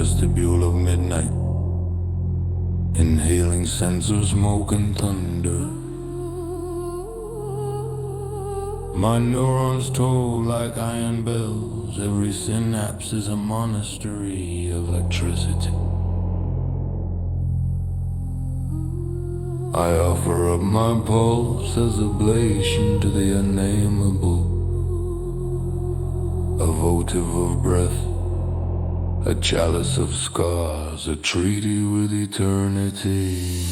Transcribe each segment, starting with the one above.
vestibule of midnight, inhaling scents of smoke and thunder. My neurons toll like iron bells. Every synapse is a monastery of electricity. I offer up my pulse as oblation to the unnameable, a votive of breath, a chalice of scars, a treaty with eternity.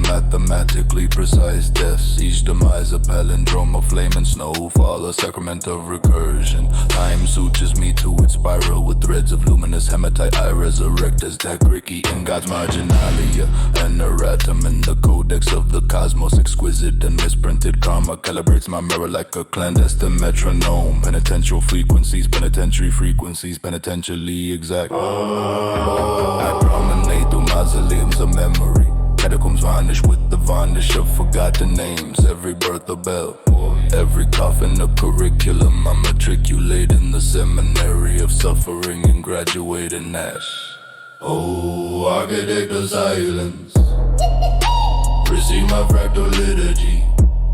Mathematically precise deaths, each demise a palindrome of flame and snowfall, a sacrament of recursion. Time sutures me to its spiral with threads of luminous hematite. I resurrect as Dagriki in God's marginalia, an erratum in the codex of the cosmos. Exquisite and misprinted karma calibrates my mirror like a clandestine metronome. Penitential frequencies, penitentiary frequencies, penitentially exact. I promenade through mausoleums of memory, catacombs varnish with the varnish of forgotten names. Every birth a bell, every coffin a curriculum. I matriculate in the seminary of suffering and graduate in ash. Oh, architect of silence, receive my fractal liturgy.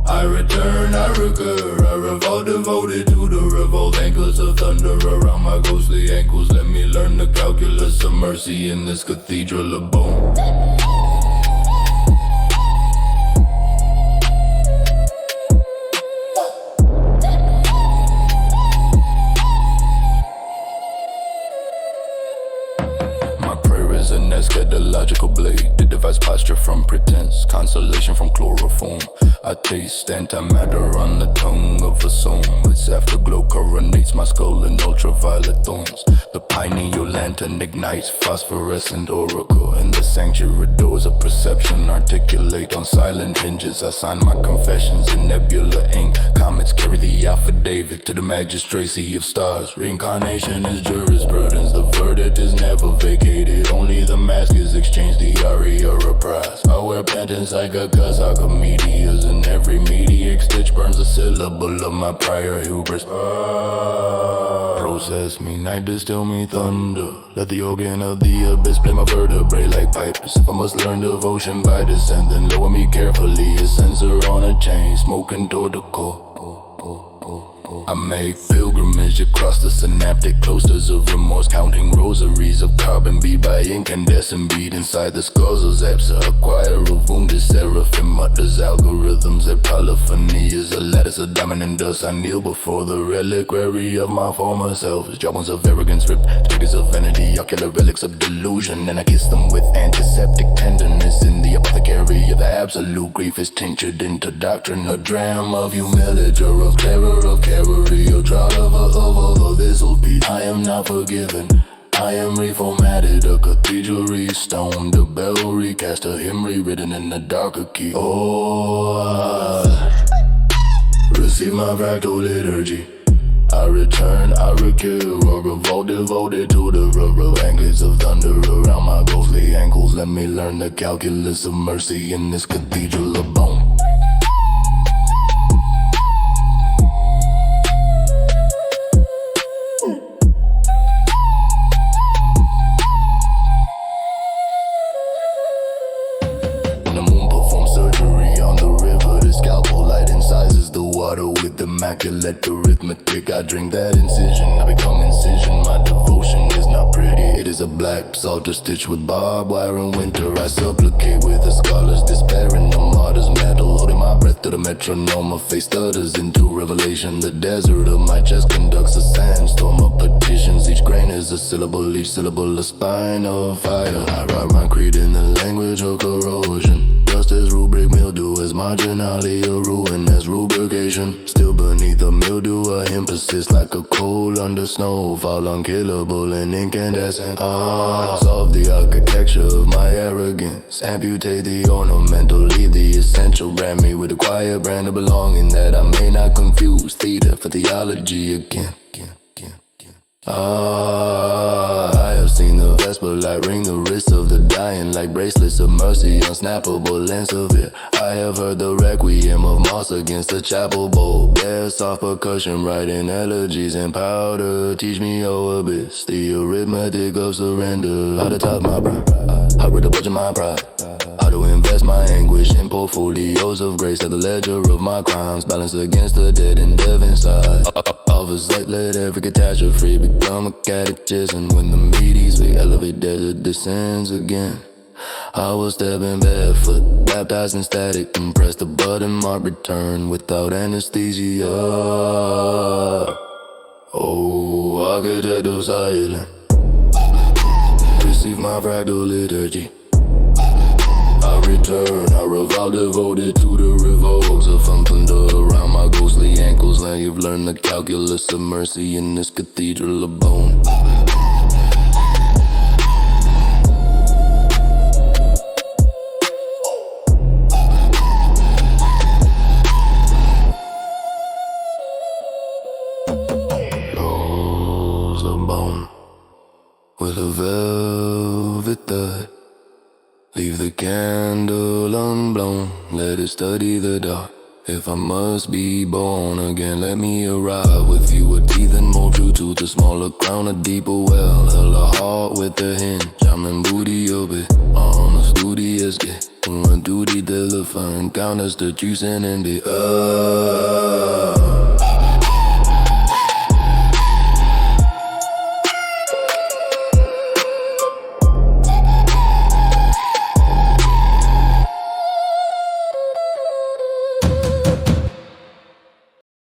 I return, I recur, I revolt, devoted to the revolt. Anklets of thunder around my ghostly ankles. Let me learn the calculus of mercy in this cathedral of bone. An eschatological blade, the device posture from pretense, consolation from chloroform. I taste antimatter on the tongue of a song. Its afterglow coronates my skull in ultraviolet thorns. The pineal lantern ignites phosphorescent oracle, and the sanctuary doors of perception articulate on silent hinges. I sign my confessions in nebula ink. Comets carry the affidavit to the magistracy of stars. Reincarnation is jurisprudence, the verdict is never vacated. Only the mask is exchanged, the aria reprised. I wear penance like a Kazakh of meteors, and every meteoric stitch burns a syllable of my prior hubris. Process me, night distill me thunder. Let the organ of the abyss play my vertebrae like pipes. If I must learn devotion by descent, then lower me carefully, a sensor on a chain, smoking toward the core. I make pilgrimage across the synaptic cloisters of remorse, counting rosaries of carbon bead by incandescent bead inside the skulls of Zapsa. A choir of wounded seraphim mutters algorithms. Their polyphony is a lattice of diamond dust. I kneel before the reliquary of my former self. Jawbones of arrogance, ripped triggers of vanity, ocular relics of delusion, and I kiss them with antiseptic tenderness. In the apothecary of the absolute, grief is tinctured into doctrine. A dram of humility, of terror, of carry, a draught of this will be. I am not forgiven, I am reformatted. A cathedral restoned, a bell recast, a hymn rewritten in a darker key. Oh, I receive my fractal liturgy. I return, I recur, a revolt devoted to the rural anklets of thunder around my ghostly ankles. Let me learn the calculus of mercy in this cathedral of bone. With immaculate arithmetic, I drink that incision, I become incision. My devotion is not pretty, it is a black psalter stitched with barbed wire in winter. I supplicate with a scholar's despair in the martyr's metal, holding my breath to the metronome. A face stutters into revelation. The desert of my chest conducts a sandstorm of petitions. Each grain is a syllable, each syllable a spine of fire. I write my creed in the language of corrosion. Just as rubric mildew, as marginalia ruin, as rubrication. Still beneath the mildew, a emphasis like a coal under snow. Fall unkillable and incandescent. Solve the architecture of my arrogance. Amputate the ornamental, leave the essential. Brand me with a quiet brand of belonging, that I may not confuse theta for theology again. I have seen the Vesper light ring the wrists of the dying like bracelets of mercy, unsnappable lens of it. I have heard the requiem of moss against the chapel bowl. Bare soft percussion, writing elegies and powder. Teach me your abyss, the arithmetic of surrender. How to top my pride, how to budget my pride. How to invest my anguish in portfolios of grace at the ledger of my crimes, balanced against the dead and dev inside. Oversight, let every catastrophe become a catechism. When the meaties we elevate, desert descends again. I was stepping barefoot, baptized in static, and press the button, mark return without anesthesia. Oh, architect of silence, receive my fractal liturgy. I return, I revolve, devoted to the revolves of thunder around my ghostly ankles. Now you've learned the calculus of mercy in this cathedral of bone. Cathedrals of bone, with a velvet thud. Leave the candle unblown, let it study the dark. If I must be born again, let me arrive with fewer teeth and more true tooth. A smaller crown, a deeper well, hella heart with a hinge. I'm in booty of it, on a studious get. On duty till the fun counters the juice and in the